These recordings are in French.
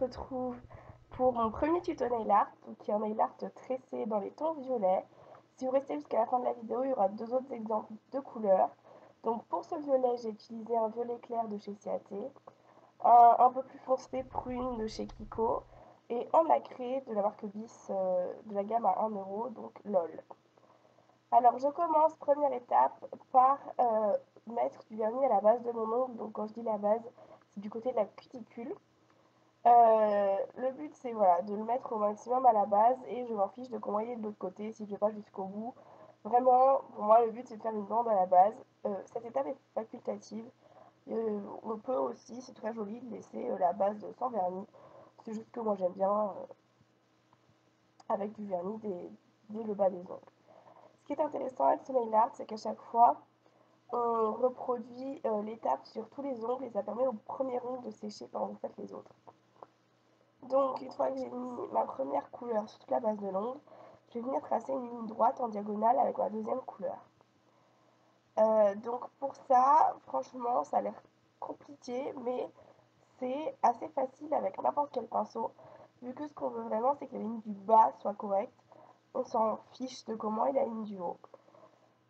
retrouve pour mon premier tuto nail art, qui est un nail art tressé dans les tons violets. Si vous restez jusqu'à la fin de la vidéo, il y aura deux autres exemples de couleurs. Donc pour ce violet, j'ai utilisé un violet clair de chez Ciaté, un peu plus foncé prune de chez Kiko, et en nacré de la marque Bis de la gamme à 1 €, donc LOL. Alors je commence, première étape, par mettre du vernis à la base de mon ongle. Donc quand je dis la base, c'est du côté de la cuticule. Le but c'est voilà, de le mettre au maximum à la base et je m'en fiche de comment il est de l'autre côté si je vais pas jusqu'au bout. Vraiment, pour moi le but c'est de faire une bande à la base. Cette étape est facultative. On peut aussi, c'est très joli, de laisser la base sans vernis. C'est juste que moi j'aime bien avec du vernis dès le bas des ongles. Ce qui est intéressant avec ce nail art, c'est qu'à chaque fois, on reproduit l'étape sur tous les ongles et ça permet au premier ongle de sécher quand vous faites les autres. Donc, une fois que j'ai mis ma première couleur sur toute la base de l'ongle, je vais venir tracer une ligne droite en diagonale avec ma deuxième couleur. Donc pour ça, franchement, ça a l'air compliqué, mais c'est assez facile avec n'importe quel pinceau, vu que ce qu'on veut vraiment, c'est que la ligne du bas soit correcte. On s'en fiche de comment est la ligne du haut.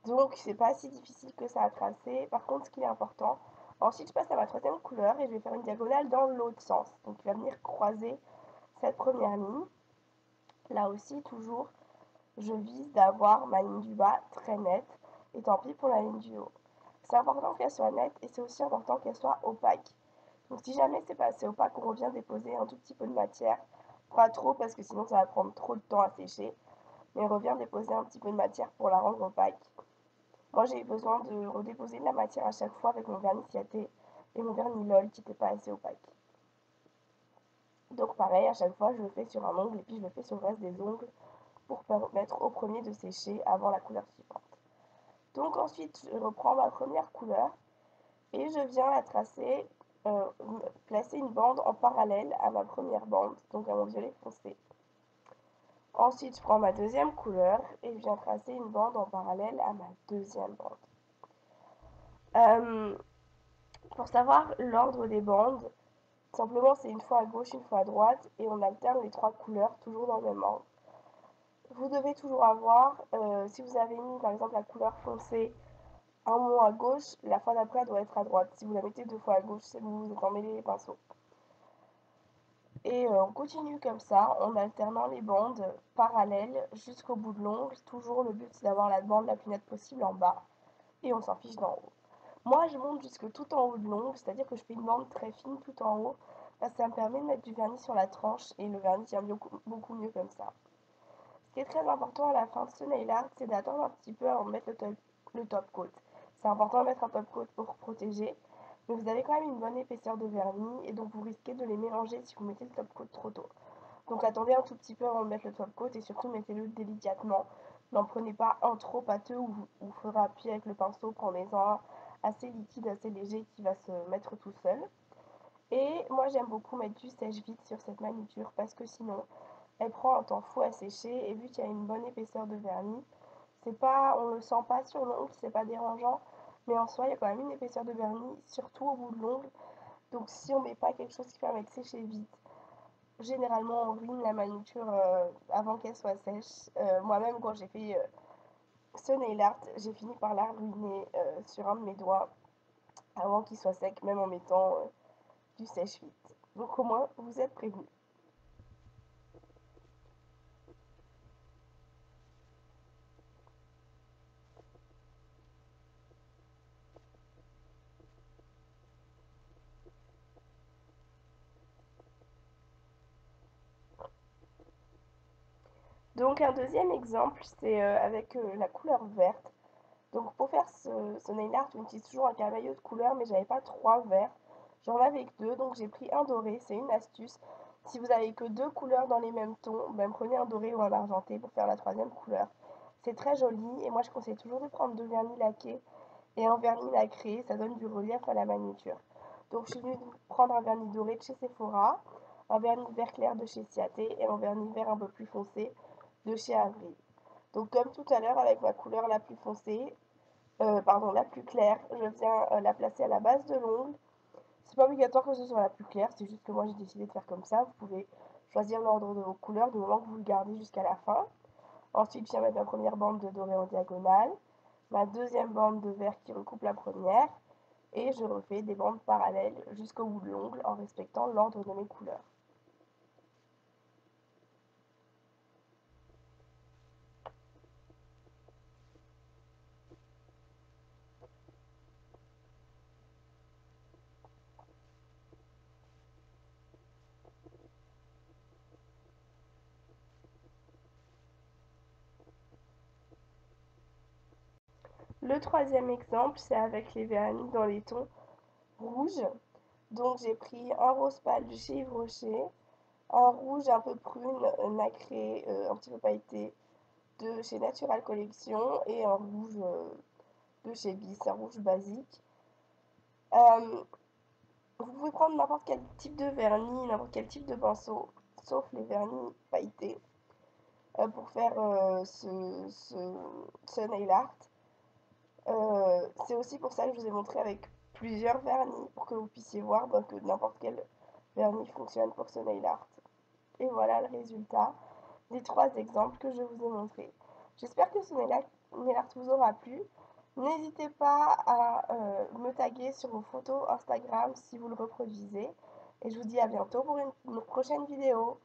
Donc c'est pas si difficile que ça à tracer. Par contre, ce qui est important, ensuite je passe à ma troisième couleur et je vais faire une diagonale dans l'autre sens. Donc il va venir croiser cette première ligne. Là aussi, toujours, je vise d'avoir ma ligne du bas très nette, et tant pis pour la ligne du haut. C'est important qu'elle soit nette et c'est aussi important qu'elle soit opaque. Donc si jamais c'est pas assez opaque, on revient déposer un tout petit peu de matière. Pas trop parce que sinon ça va prendre trop de temps à sécher. Mais on revient déposer un petit peu de matière pour la rendre opaque. Moi j'ai eu besoin de redéposer de la matière à chaque fois avec mon vernis Ciaté et mon vernis LOL qui n'était pas assez opaque. Donc pareil, à chaque fois je le fais sur un ongle et puis je le fais sur le reste des ongles pour permettre au premier de sécher avant la couleur suivante. Donc ensuite je reprends ma première couleur et je viens la tracer, placer une bande en parallèle à ma première bande, donc à mon violet foncé. Ensuite je prends ma deuxième couleur et je viens tracer une bande en parallèle à ma deuxième bande. Pour savoir l'ordre des bandes, simplement c'est une fois à gauche, une fois à droite et on alterne les trois couleurs toujours dans le même ordre. Vous devez toujours avoir, si vous avez mis par exemple la couleur foncée un moment à gauche, la fois d'après elle doit être à droite. Si vous la mettez deux fois à gauche, c'est que vous vous êtes emmêlé les pinceaux. Et on continue comme ça, en alternant les bandes parallèles jusqu'au bout de l'ongle. Toujours le but c'est d'avoir la bande la plus nette possible en bas et on s'en fiche d'en haut. Moi je monte jusque tout en haut de l'ongle, c'est-à-dire que je fais une bande très fine tout en haut, parce que ça me permet de mettre du vernis sur la tranche et le vernis tient beaucoup mieux comme ça. Ce qui est très important à la fin de ce nail art, c'est d'attendre un petit peu avant de mettre le top coat. C'est important de mettre un top coat pour protéger, mais vous avez quand même une bonne épaisseur de vernis et donc vous risquez de les mélanger si vous mettez le top coat trop tôt. Donc attendez un tout petit peu avant de mettre le top coat et surtout mettez-le délicatement. N'en prenez pas un trop pâteux ou il faudra appuyer avec le pinceau, prenez-en un assez liquide, assez léger qui va se mettre tout seul. Et moi j'aime beaucoup mettre du sèche-vite sur cette manucure parce que sinon elle prend un temps fou à sécher et vu qu'il y a une bonne épaisseur de vernis, c'est pas, on le sent pas sur l'ongle, c'est pas dérangeant, mais en soi il y a quand même une épaisseur de vernis, surtout au bout de l'ongle. Donc si on met pas quelque chose qui permet de sécher vite, généralement on ruine la manucure avant qu'elle soit sèche. Moi-même quand j'ai fait ce nail art, j'ai fini par la ruiner sur un de mes doigts avant qu'il soit sec, même en mettant du sèche-vite. Donc au moins vous êtes prévenus. Donc un deuxième exemple, c'est avec la couleur verte. Donc pour faire ce nail art, on utilise toujours un camailleux de couleur, mais j'avais pas trois verts. J'en avais que deux, donc j'ai pris un doré, c'est une astuce. Si vous avez que deux couleurs dans les mêmes tons, ben prenez un doré ou un argenté pour faire la troisième couleur. C'est très joli, et moi je conseille toujours de prendre deux vernis laqués et un vernis nacré, ça donne du relief à la manucure. Donc je suis venue prendre un vernis doré de chez Sephora, un vernis vert clair de chez Ciaté et un vernis vert un peu plus foncé de chez Avril. Donc comme tout à l'heure avec ma couleur la plus foncée, la plus claire, je viens la placer à la base de l'ongle. C'est pas obligatoire que ce soit la plus claire, c'est juste que moi j'ai décidé de faire comme ça. Vous pouvez choisir l'ordre de vos couleurs du moment que vous le gardez jusqu'à la fin. Ensuite, je viens mettre ma première bande de doré en diagonale, ma deuxième bande de vert qui recoupe la première, et je refais des bandes parallèles jusqu'au bout de l'ongle en respectant l'ordre de mes couleurs. Le troisième exemple, c'est avec les vernis dans les tons rouges. Donc j'ai pris un rose pâle de chez Yves Rocher, un rouge un peu prune, nacré, un petit peu pailleté de chez Natural Collection et un rouge de chez Bis, un rouge basique. Vous pouvez prendre n'importe quel type de vernis, n'importe quel type de pinceau, sauf les vernis pailletés, pour faire ce nail art. C'est aussi pour ça que je vous ai montré avec plusieurs vernis, pour que vous puissiez voir que n'importe quel vernis fonctionne pour ce nail art. Et voilà le résultat des 3 exemples que je vous ai montrés. J'espère que ce nail art vous aura plu. N'hésitez pas à me taguer sur vos photos Instagram si vous le reproduisez. Et je vous dis à bientôt pour une prochaine vidéo.